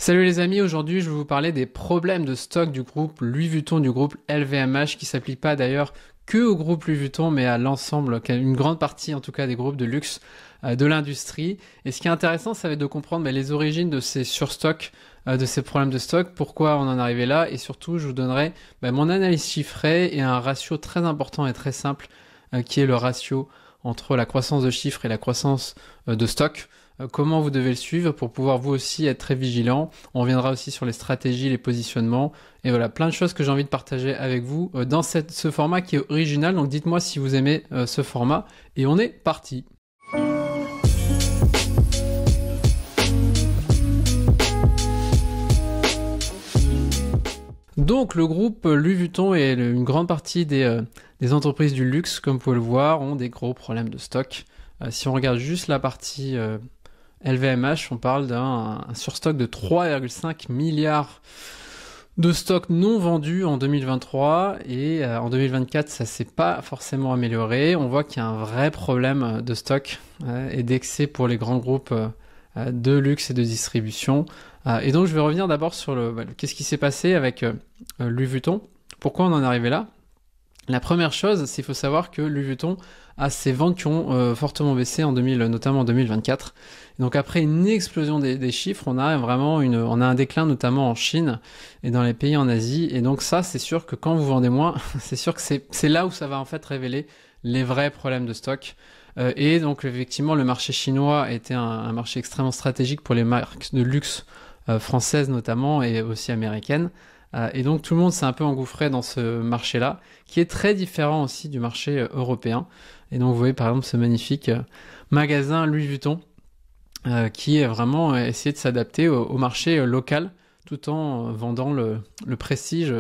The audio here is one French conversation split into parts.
Salut les amis, aujourd'hui je vais vous parler des problèmes de stock du groupe Louis Vuitton, du groupe LVMH, qui s'applique pas d'ailleurs que au groupe Louis Vuitton, mais à l'ensemble, une grande partie en tout cas des groupes de luxe de l'industrie. Et ce qui est intéressant, ça va être de comprendre les origines de ces surstocks, de ces problèmes de stock, pourquoi on en est arrivé là, et surtout je vous donnerai mon analyse chiffrée et un ratio très important et très simple, qui est le ratio entre la croissance de chiffres et la croissance de stock. Comment vous devez le suivre pour pouvoir vous aussi être très vigilant. On reviendra aussi sur les stratégies, les positionnements et voilà, plein de choses que j'ai envie de partager avec vous dans ce format qui est original. Donc dites-moi si vous aimez ce format et on est parti. Donc le groupe Louis Vuitton et une grande partie des entreprises du luxe, comme vous pouvez le voir, ont des gros problèmes de stock. Si on regarde juste la partie LVMH, on parle d'un surstock de 3,5 milliards de stocks non vendus en 2023 et en 2024 ça s'est pas forcément amélioré. On voit qu'il y a un vrai problème de stock et d'excès pour les grands groupes de luxe et de distribution. Et donc je vais revenir d'abord sur qu'est-ce qui s'est passé avec Louis Vuitton, pourquoi on en est arrivé là. La première chose, c'est qu'il faut savoir que Louis Vuitton a ses ventes qui ont fortement baissé notamment en 2024. Et donc après une explosion des chiffres, on a vraiment un déclin notamment en Chine et dans les pays en Asie. Et donc ça, c'est sûr que quand vous vendez moins, c'est sûr que c'est là où ça va en fait révéler les vrais problèmes de stock. Et donc effectivement, le marché chinois était un marché extrêmement stratégique pour les marques de luxe françaises notamment et aussi américaines. Et donc tout le monde s'est un peu engouffré dans ce marché-là, qui est très différent aussi du marché européen. Et donc vous voyez par exemple ce magnifique magasin Louis Vuitton, qui est vraiment essayé de s'adapter au marché local, tout en vendant le prestige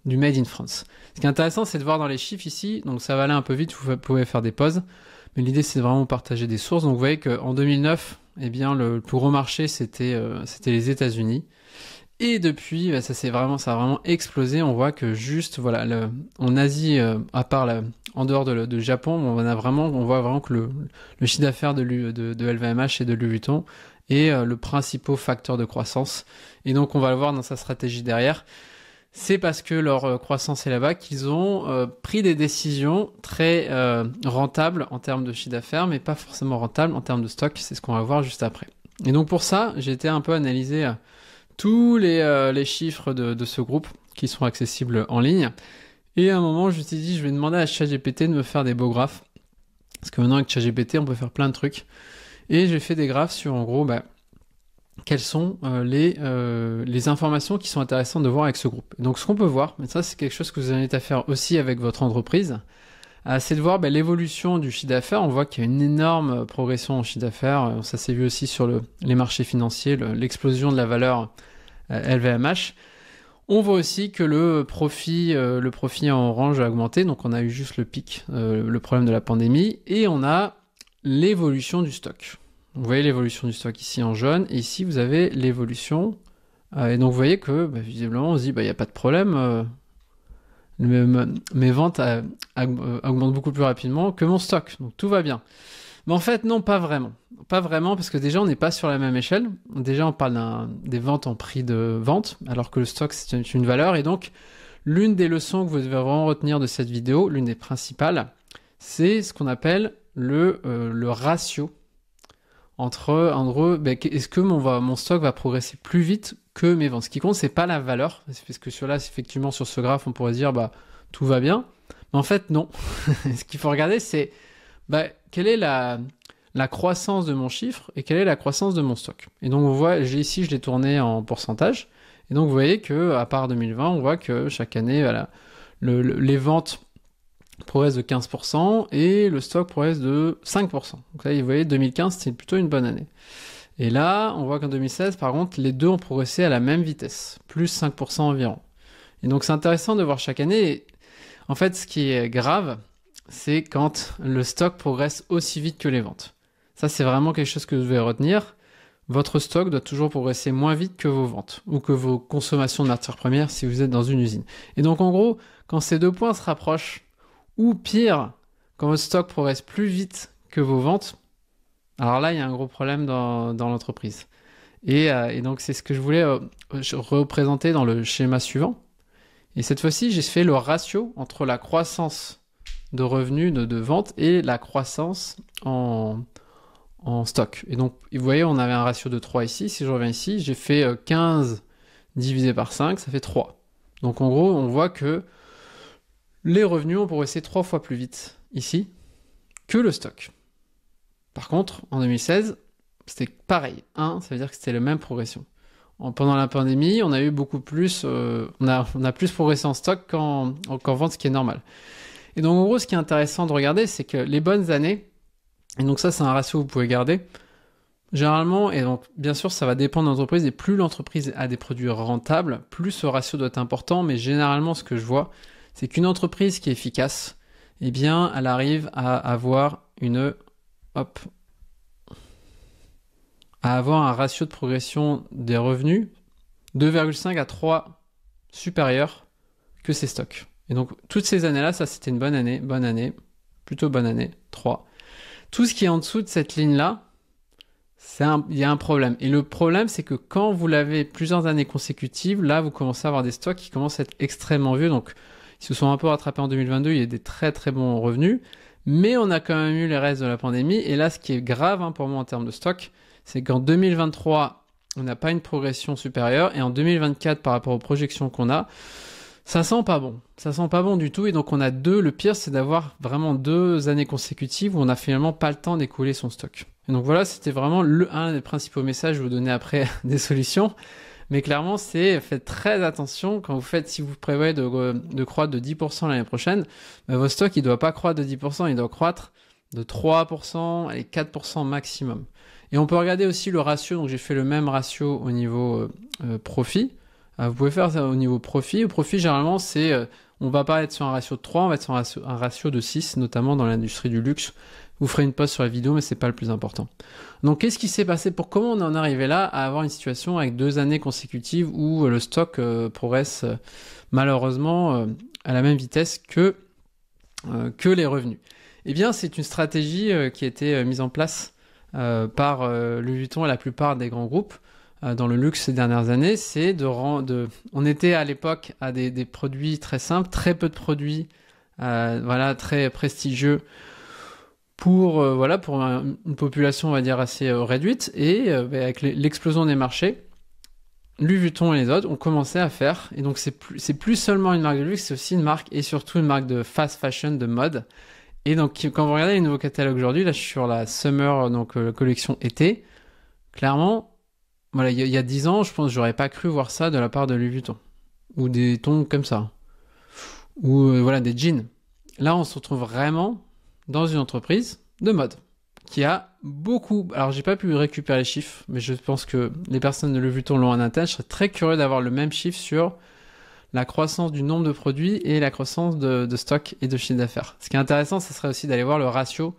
du Made in France. Ce qui est intéressant, c'est de voir dans les chiffres ici, donc ça va aller un peu vite, vous pouvez faire des pauses, mais l'idée c'est de vraiment partager des sources. Donc vous voyez qu'en 2009, le plus gros marché c'était les États-Unis. Et depuis, ça a vraiment explosé. On voit que juste, en Asie, à part en dehors de Japon, on voit vraiment que le chiffre d'affaires de LVMH et de Louis Vuitton est le principal facteur de croissance. Et donc, on va le voir dans sa stratégie derrière. C'est parce que leur croissance est là-bas qu'ils ont pris des décisions très rentables en termes de chiffre d'affaires, mais pas forcément rentables en termes de stock. C'est ce qu'on va voir juste après. Et donc, pour ça, j'ai été un peu analysé tous les chiffres de ce groupe qui sont accessibles en ligne. Et à un moment, je me suis dit, je vais demander à ChatGPT de me faire des beaux graphes. Parce que maintenant, avec ChatGPT, on peut faire plein de trucs. Et j'ai fait des graphes sur, en gros, quelles sont les informations qui sont intéressantes de voir avec ce groupe. Et donc, ce qu'on peut voir, mais ça, c'est quelque chose que vous invite à faire aussi avec votre entreprise, c'est de voir l'évolution du chiffre d'affaires. On voit qu'il y a une énorme progression en chiffre d'affaires. Ça s'est vu aussi sur les marchés financiers, l'explosion de la valeur LVMH. On voit aussi que le profit en orange a augmenté. Donc on a eu juste le pic, le problème de la pandémie. Et on a l'évolution du stock. Vous voyez l'évolution du stock ici en jaune. Et ici, vous avez l'évolution. Et donc vous voyez que visiblement, on se dit, il n'y a pas de problème. Mes ventes augmentent beaucoup plus rapidement que mon stock, donc tout va bien. Mais en fait, non, pas vraiment. Pas vraiment, parce que déjà, on n'est pas sur la même échelle. Déjà, on parle des ventes en prix de vente, alors que le stock, c'est une valeur. Et donc, l'une des leçons que vous devez vraiment retenir de cette vidéo, l'une des principales, c'est ce qu'on appelle le ratio entre, en gros, est-ce que mon stock va progresser plus vite que mes ventes. Ce qui compte, c'est pas la valeur, parce que effectivement, sur ce graphe, on pourrait dire, tout va bien. Mais en fait, non. Ce qu'il faut regarder, c'est, quelle est la croissance de mon chiffre et quelle est la croissance de mon stock. Et donc, on voit, ici, je l'ai tourné en pourcentage. Et donc, vous voyez que, à part 2020, on voit que chaque année, les ventes progressent de 15% et le stock progresse de 5%. Donc là, vous voyez, 2015, c'était plutôt une bonne année. Et là, on voit qu'en 2016, par contre, les deux ont progressé à la même vitesse, plus 5% environ. Et donc, c'est intéressant de voir chaque année. Et en fait, ce qui est grave, c'est quand le stock progresse aussi vite que les ventes. Ça, c'est vraiment quelque chose que vous devez retenir. Votre stock doit toujours progresser moins vite que vos ventes ou que vos consommations de matières premières si vous êtes dans une usine. Et donc, en gros, quand ces deux points se rapprochent, ou pire, quand votre stock progresse plus vite que vos ventes, alors là, il y a un gros problème dans l'entreprise. Et donc c'est ce que je voulais représenter dans le schéma suivant. Et cette fois-ci, j'ai fait le ratio entre la croissance de revenus de vente et la croissance en stock. Et donc, vous voyez, on avait un ratio de 3 ici. Si je reviens ici, j'ai fait 15 divisé par 5, ça fait 3. Donc en gros, on voit que les revenus ont progressé 3 fois plus vite ici que le stock. Par contre, en 2016, c'était pareil. 1, ça veut dire que c'était la même progression. Pendant la pandémie, on a eu beaucoup plus, on a plus progressé en stock qu'en vente, ce qui est normal. Et donc en gros, ce qui est intéressant de regarder, c'est que les bonnes années, et donc ça c'est un ratio que vous pouvez garder, généralement, et donc bien sûr ça va dépendre de l'entreprise, et plus l'entreprise a des produits rentables, plus ce ratio doit être important, mais généralement ce que je vois, c'est qu'une entreprise qui est efficace, eh bien elle arrive à avoir à avoir un ratio de progression des revenus 2,5 à 3 supérieur que ses stocks. Et donc, toutes ces années-là, ça c'était une bonne année, plutôt bonne année, 3. Tout ce qui est en dessous de cette ligne-là, il y a un problème. Et le problème, c'est que quand vous l'avez plusieurs années consécutives, là, vous commencez à avoir des stocks qui commencent à être extrêmement vieux. Donc, ils se sont un peu rattrapés en 2022, il y a des très très bons revenus. Mais on a quand même eu les restes de la pandémie. Et là, ce qui est grave pour moi en termes de stock, c'est qu'en 2023, on n'a pas une progression supérieure. Et en 2024, par rapport aux projections qu'on a, ça sent pas bon. Ça sent pas bon du tout. Et donc, on a le pire, c'est d'avoir vraiment 2 années consécutives où on n'a finalement pas le temps d'écouler son stock. Et donc voilà, c'était vraiment un des principaux messages. Je vais vous donner après des solutions. Mais clairement, faites très attention quand si vous prévoyez de croître de 10% l'année prochaine, votre stock, il doit pas croître de 10%, il doit croître de 3%, allez, 4% maximum. Et on peut regarder aussi le ratio. Donc, j'ai fait le même ratio au niveau profit. Vous pouvez faire ça au niveau profit. Au profit, généralement, on va pas être sur un ratio de 3, on va être sur un ratio de 6, notamment dans l'industrie du luxe. Vous ferez une pause sur la vidéo, mais c'est pas le plus important. Donc, qu'est-ce qui s'est passé? Comment on en est arrivé là à avoir une situation avec 2 années consécutives où le stock progresse malheureusement à la même vitesse que les revenus? Eh bien, c'est une stratégie qui a été mise en place par Louis Vuitton et la plupart des grands groupes dans le luxe ces dernières années. On était à l'époque à des produits très simples, très peu de produits, très prestigieux pour une population, on va dire, assez réduite. Et avec l'explosion des marchés, Louis Vuitton et les autres ont commencé à faire. Et donc, c'est plus seulement une marque de luxe, c'est aussi une marque et surtout une marque de fast fashion, de mode. Et donc, quand vous regardez les nouveaux catalogues aujourd'hui, là, je suis sur la Summer, donc la collection été. Clairement, voilà, il y a 10 ans, je pense que j'aurais pas cru voir ça de la part de Louis Vuitton. Ou des tons comme ça. Ou des jeans. Là, on se retrouve vraiment dans une entreprise de mode qui a beaucoup... Alors, j'ai pas pu récupérer les chiffres, mais je pense que les personnes de Louis Vuitton l'ont en interne. Je serais très curieux d'avoir le même chiffre sur la croissance du nombre de produits et la croissance de stock et de chiffre d'affaires. Ce qui est intéressant, ce serait aussi d'aller voir le ratio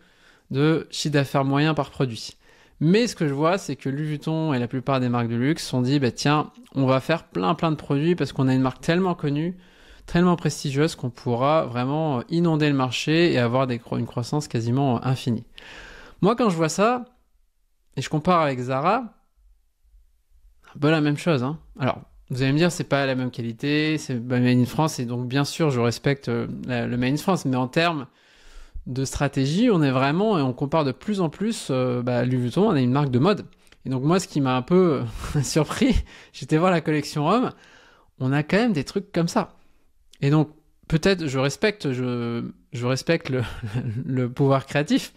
de chiffre d'affaires moyen par produit. Mais ce que je vois, c'est que Louis Vuitton et la plupart des marques de luxe se sont dit, tiens, on va faire plein de produits parce qu'on a une marque tellement connue, tellement prestigieuse qu'on pourra vraiment inonder le marché et avoir une croissance quasiment infinie. Moi, quand je vois ça, et je compare avec Zara, un peu la même chose. Alors, vous allez me dire, c'est pas la même qualité, c'est Made in France, et donc bien sûr, je respecte le Made in France, mais en termes de stratégie, on est vraiment, et on compare de plus en plus, Louis Vuitton, on est une marque de mode. Et donc moi, ce qui m'a un peu surpris, j'étais voir la collection homme, on a quand même des trucs comme ça. Et donc, peut-être, je respecte le pouvoir créatif,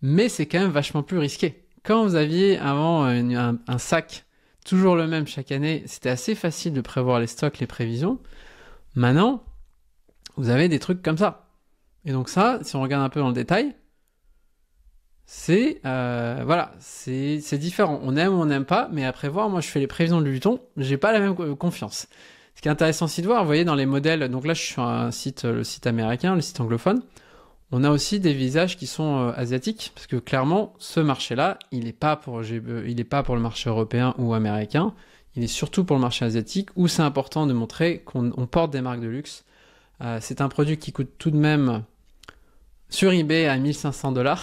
mais c'est quand même vachement plus risqué. Quand vous aviez avant un sac toujours le même chaque année, c'était assez facile de prévoir les stocks, les prévisions. Maintenant, vous avez des trucs comme ça. Et donc ça, si on regarde un peu dans le détail, c'est différent. On aime ou on n'aime pas, mais à prévoir, moi je fais les prévisions de Louis Vuitton, j'ai pas la même confiance. Ce qui est intéressant aussi de voir, vous voyez dans les modèles, donc là je suis sur le site américain, le site anglophone, on a aussi des visages qui sont asiatiques, parce que clairement, ce marché-là, il n'est pas pour le marché européen ou américain, il est surtout pour le marché asiatique, où c'est important de montrer qu'on porte des marques de luxe. C'est un produit qui coûte tout de même sur eBay à 1500 $,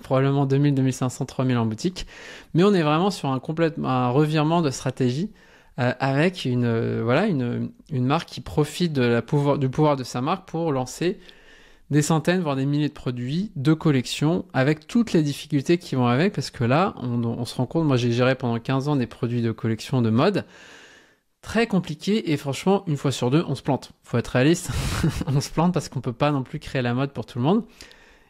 probablement 2000, 2500, 3000 en boutique. Mais on est vraiment sur un revirement de stratégie avec une marque qui profite du pouvoir de sa marque pour lancer des centaines, voire des milliers de produits de collection avec toutes les difficultés qui vont avec, parce que là, on se rend compte, moi j'ai géré pendant 15 ans des produits de collection de mode, très compliqué, et franchement, une fois sur deux, on se plante. Faut être réaliste, on se plante parce qu'on peut pas non plus créer la mode pour tout le monde.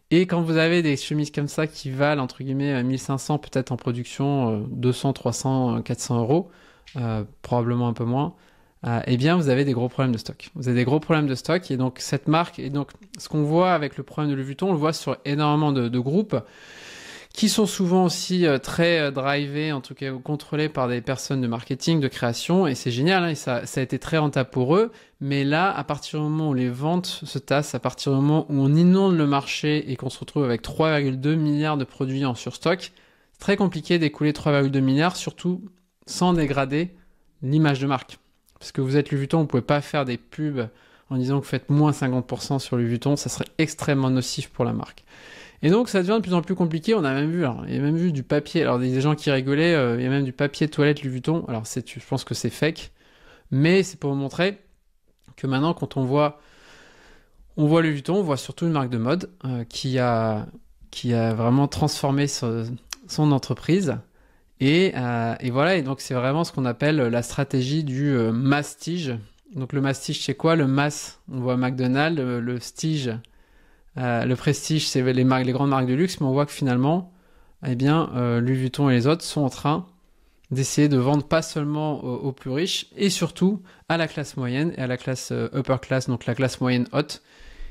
Et quand vous avez des chemises comme ça qui valent, entre guillemets, 1500, peut-être en production, 200, 300, 400 euros, probablement un peu moins, eh bien, vous avez des gros problèmes de stock. Vous avez des gros problèmes de stock, et donc cette marque, et donc ce qu'on voit avec le problème de Louis Vuitton, on le voit sur énormément de groupes qui sont souvent aussi très drivés, en tout cas contrôlés par des personnes de marketing, de création, et c'est génial, hein, et ça a été très rentable pour eux, mais là, à partir du moment où les ventes se tassent, à partir du moment où on inonde le marché et qu'on se retrouve avec 3,2 milliards de produits en surstock, c'est très compliqué d'écouler 3,2 milliards, surtout sans dégrader l'image de marque. Parce que vous êtes Louis Vuitton, vous ne pouvez pas faire des pubs en disant que vous faites moins 50% sur Louis Vuitton, ça serait extrêmement nocif pour la marque. Et donc ça devient de plus en plus compliqué, on a même vu, il y a même vu du papier, alors il y a des gens qui rigolaient, il y a même du papier toilette Louis Vuitton, alors je pense que c'est fake, mais c'est pour vous montrer que maintenant quand on voit Louis Vuitton, on voit surtout une marque de mode qui a vraiment transformé son entreprise. Et voilà, et donc c'est vraiment ce qu'on appelle la stratégie du mastige. Donc le mastige, c'est quoi? Le mass, on voit McDonald's, le stige, le prestige, c'est les grandes marques de luxe, mais on voit que finalement, eh bien, Louis Vuitton et les autres sont en train d'essayer de vendre pas seulement aux plus riches, et surtout à la classe moyenne et à la classe upper class, donc la classe moyenne haute,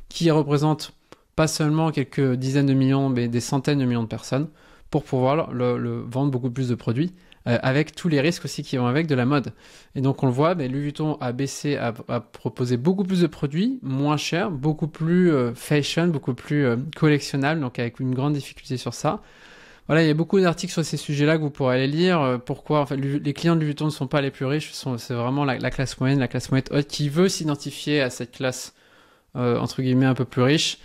qui représente pas seulement quelques dizaines de millions, mais des centaines de millions de personnes, pour pouvoir le vendre beaucoup plus de produits, avec tous les risques aussi qui vont avec de la mode. Et donc on le voit, Louis Vuitton a proposé beaucoup plus de produits, moins chers, beaucoup plus fashion, beaucoup plus collectionnable, donc avec une grande difficulté sur ça. Voilà, il y a beaucoup d'articles sur ces sujets-là que vous pourrez aller lire. Pourquoi en fait, les clients de Louis Vuitton ne sont pas les plus riches, c'est vraiment la classe moyenne haute qui veut s'identifier à cette classe entre guillemets un peu plus riche.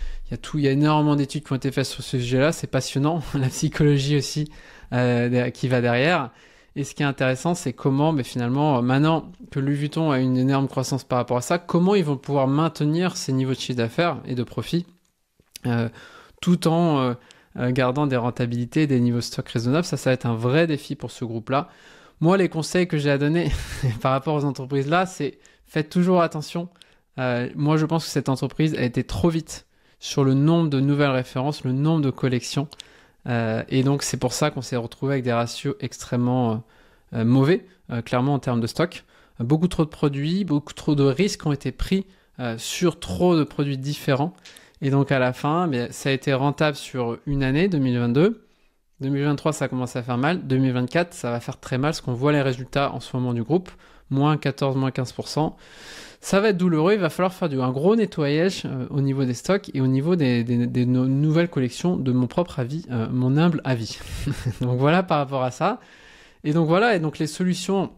Il y a énormément d'études qui ont été faites sur ce sujet-là, c'est passionnant, la psychologie aussi qui va derrière. Et ce qui est intéressant, c'est comment, finalement, maintenant que Louis Vuitton a une énorme croissance par rapport à ça, comment ils vont pouvoir maintenir ces niveaux de chiffre d'affaires et de profit tout en gardant des rentabilités, des niveaux de stock raisonnables. Ça va être un vrai défi pour ce groupe-là. Moi, les conseils que j'ai à donner par rapport aux entreprises-là, c'est faites toujours attention. Moi, je pense que cette entreprise a été trop vite sur le nombre de nouvelles références, le nombre de collections. Et donc, c'est pour ça qu'on s'est retrouvé avec des ratios extrêmement mauvais, clairement en termes de stock. Beaucoup trop de produits, beaucoup trop de risques ont été pris sur trop de produits différents. Et donc, à la fin, ça a été rentable sur une année, 2022. 2023, ça commence à faire mal. 2024, ça va faire très mal, parce qu'on voit les résultats en ce moment du groupe. Moins 14, moins 15%. Ça va être douloureux, il va falloir faire un gros nettoyage au niveau des stocks et au niveau des nouvelles collections, de mon propre avis, mon humble avis. Donc voilà par rapport à ça. Et donc voilà, et donc les solutions,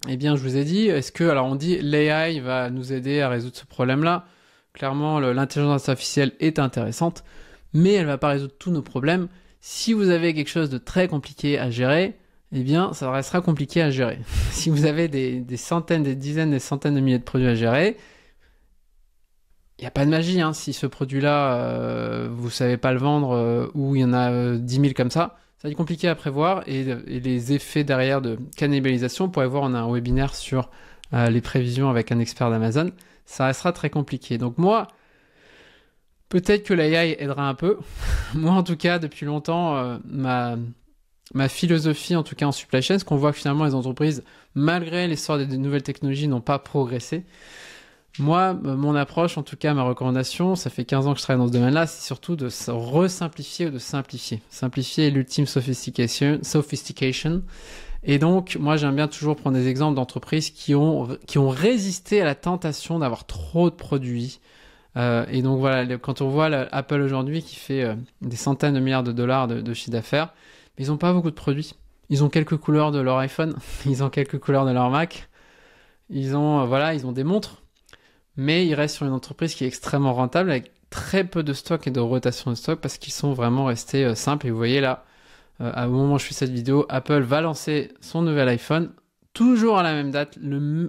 eh bien je vous ai dit, alors on dit l'AI va nous aider à résoudre ce problème-là. Clairement, l'intelligence artificielle est intéressante, mais elle ne va pas résoudre tous nos problèmes. Si vous avez quelque chose de très compliqué à gérer, eh bien, ça restera compliqué à gérer. Si vous avez des centaines, des dizaines, des centaines de milliers de produits à gérer, il n'y a pas de magie. Hein. Si ce produit-là, vous ne savez pas le vendre, ou il y en a 10 000 comme ça va être compliqué à prévoir. Et les effets derrière de cannibalisation, vous pourrez voir, on a un webinaire sur les prévisions avec un expert d'Amazon. Ça restera très compliqué. Donc moi, peut-être que l'AI aidera un peu. Moi, en tout cas, depuis longtemps, ma philosophie, en tout cas en supply chain, c'est qu'on voit que finalement les entreprises, malgré l'essor des nouvelles technologies, n'ont pas progressé. Moi, mon approche, en tout cas ma recommandation, ça fait 15 ans que je travaille dans ce domaine-là, c'est surtout de se resimplifier ou de simplifier. Simplifier est l'ultime sophistication. Et donc, moi j'aime bien toujours prendre des exemples d'entreprises qui ont résisté à la tentation d'avoir trop de produits. Et donc voilà, quand on voit Apple aujourd'hui qui fait des centaines de milliards de dollars de chiffre d'affaires, ils n'ont pas beaucoup de produits. Ils ont quelques couleurs de leur iPhone, ils ont quelques couleurs de leur Mac, ils ont des montres, mais ils restent sur une entreprise qui est extrêmement rentable avec très peu de stock et de rotation de stock parce qu'ils sont vraiment restés simples. Et vous voyez là, au moment où je fais cette vidéo, Apple va lancer son nouvel iPhone, toujours à la même date,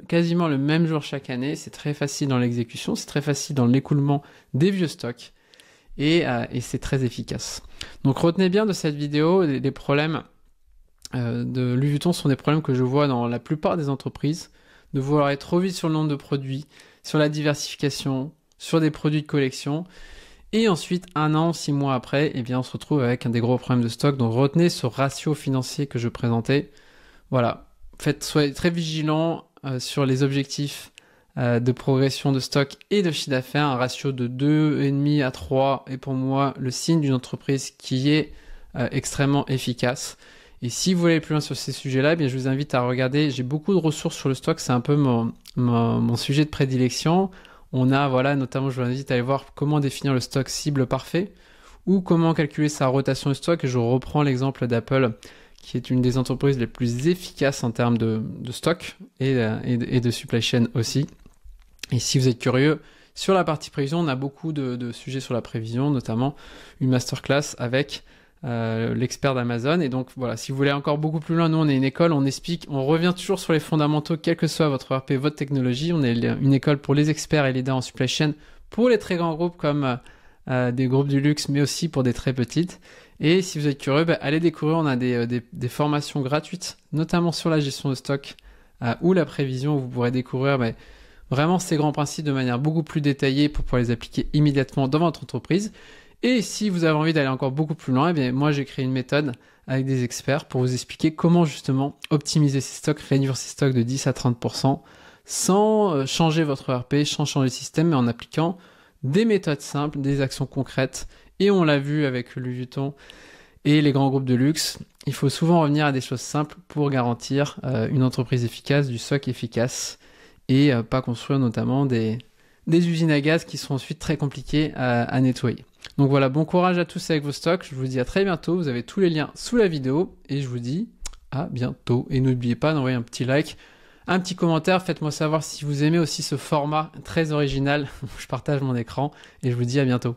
quasiment le même jour chaque année. C'est très facile dans l'exécution, c'est très facile dans l'écoulement des vieux stocks et c'est très efficace. Donc retenez bien de cette vidéo, les problèmes de Louis Vuitton sont des problèmes que je vois dans la plupart des entreprises, de vouloir être trop vite sur le nombre de produits, sur la diversification, sur des produits de collection. Et ensuite, 1 an, 6 mois après, eh bien, on se retrouve avec un des gros problèmes de stock. Donc retenez ce ratio financier que je présentais. Voilà. Soyez très vigilants sur les objectifs de progression de stock et de chiffre d'affaires. Un ratio de 2,5 à 3 est pour moi le signe d'une entreprise qui est extrêmement efficace. Et si vous voulez aller plus loin sur ces sujets-là, eh bien, je vous invite à regarder. J'ai beaucoup de ressources sur le stock. C'est un peu mon sujet de prédilection. On a, voilà, notamment, je vous invite à aller voir comment définir le stock cible parfait ou comment calculer sa rotation de stock. Et je reprends l'exemple d'Apple, qui est une des entreprises les plus efficaces en termes de stock et de supply chain aussi. Et si vous êtes curieux, sur la partie prévision, on a beaucoup de sujets sur la prévision, notamment une masterclass avec l'expert d'Amazon. Et donc voilà, si vous voulez encore beaucoup plus loin, nous on est une école, on explique, on revient toujours sur les fondamentaux, quel que soit votre ERP, votre technologie. On est une école pour les experts et leaders en supply chain, pour les très grands groupes comme des groupes du luxe, mais aussi pour des très petites. Et si vous êtes curieux, allez découvrir, on a des formations gratuites, notamment sur la gestion de stock ou la prévision, où vous pourrez découvrir vraiment ces grands principes de manière beaucoup plus détaillée pour pouvoir les appliquer immédiatement dans votre entreprise. Et si vous avez envie d'aller encore beaucoup plus loin, eh bien, moi j'ai créé une méthode avec des experts pour vous expliquer comment justement optimiser ces stocks, réduire ces stocks de 10 à 30% sans changer votre ERP, sans changer le système, mais en appliquant des méthodes simples, des actions concrètes. Et on l'a vu avec Louis Vuitton et les grands groupes de luxe, il faut souvent revenir à des choses simples pour garantir une entreprise efficace, du stock efficace et pas construire notamment des usines à gaz qui sont ensuite très compliquées à nettoyer. Donc voilà, bon courage à tous avec vos stocks, je vous dis à très bientôt, vous avez tous les liens sous la vidéo et je vous dis à bientôt. Et n'oubliez pas d'envoyer un petit like, un petit commentaire, faites-moi savoir si vous aimez aussi ce format très original où je partage mon écran et je vous dis à bientôt.